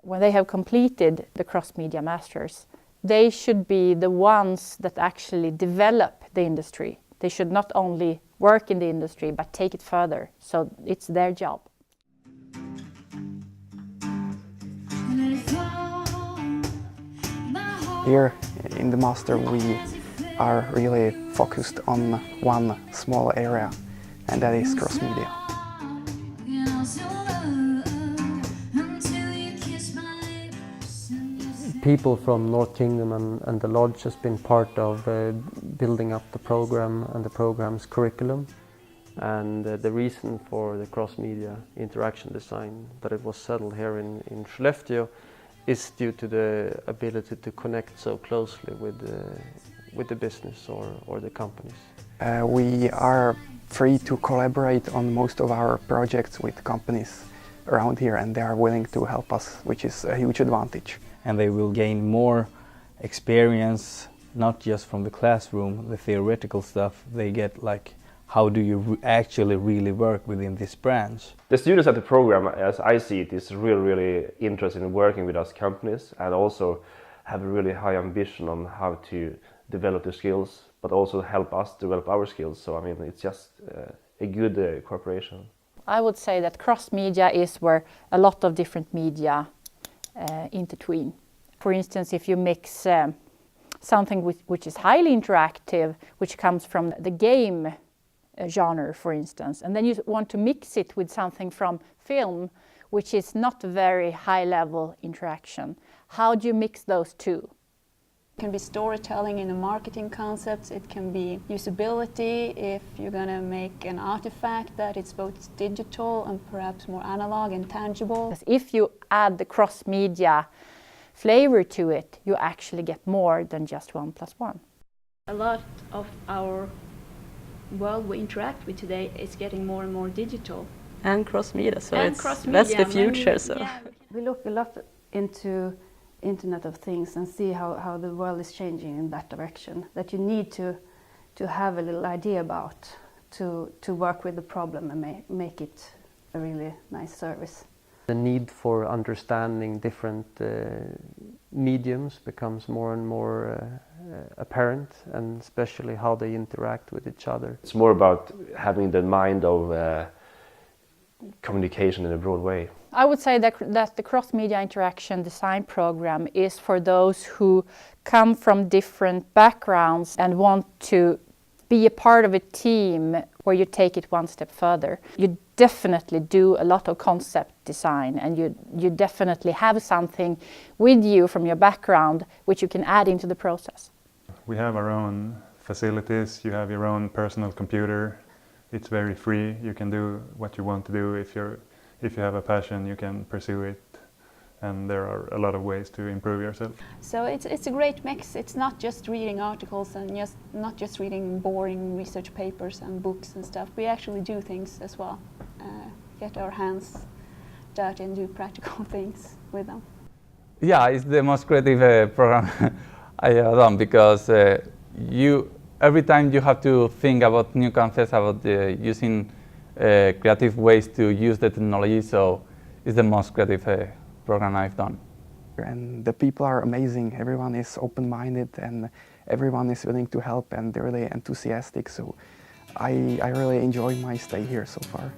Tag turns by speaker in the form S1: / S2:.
S1: when they have completed the cross-media masters, they should be the ones that actually develop the industry. They should not only work in the industry, but take it further. So it's their job.
S2: Here in the master we are really focused on one small area, and that is cross-media.
S3: People from North Kingdom and the Lodge has been part of building up the program and the program's curriculum. And the reason for the cross-media interaction design, that it was settled here in Skellefteå, is due to the ability to connect so closely with the business or the companies.
S2: We are free to collaborate on most of our projects with companies around here, and they are willing to help us, which is a huge advantage.
S4: And they will gain more experience, not just from the classroom, the theoretical stuff. They get like, how do you actually really work within this branch?
S5: The students at the program, as I see it, is really interested in working with us companies and also have a really high ambition on how to develop their skills, but also help us develop our skills. So I mean, it's just a good cooperation.
S1: I would say that cross-media is where a lot of different media intertwine. For instance, if you mix something which is highly interactive, which comes from the game genre, for instance, and then you want to mix it with something from film, which is not very high-level interaction. How do you mix those two?
S6: It can be storytelling in a marketing concept, it can be usability if you're going to make an artifact that it's both digital and perhaps more analog and tangible.
S1: If you add the cross-media flavor to it, you actually get more than just 1 + 1.
S7: A lot of our world we interact with today is getting more and more digital.
S8: And cross-media, so
S7: and
S8: that's the future.
S9: We look a lot into Internet of Things and see how the world is changing in that direction, that you need to have a little idea about to work with the problem and make it a really nice service.
S3: The need for understanding different mediums becomes more and more apparent, and especially how they interact with each other.
S5: It's more about having the mind of communication in a broad way.
S1: I would say that the cross-media interaction design program is for those who come from different backgrounds and want to be a part of a team where you take it one step further. You definitely do a lot of concept design, and you definitely have something with you from your background which you can add into the process.
S10: We have our own facilities, you have your own personal computer. It's very free, you can do what you want to do. If you have a passion, you can pursue it, and there are a lot of ways to improve yourself.
S6: So it's a great mix. It's not just reading articles and not just reading boring research papers and books and stuff. We actually do things as well, get our hands dirty and do practical things with them.
S4: Yeah, it's the most creative program I have done, because every time you have to think about new concepts, about using creative ways to use the technology, so it's the most creative program I've done.
S2: And the people are amazing, everyone is open-minded and everyone is willing to help and they're really enthusiastic, so I really enjoy my stay here so far.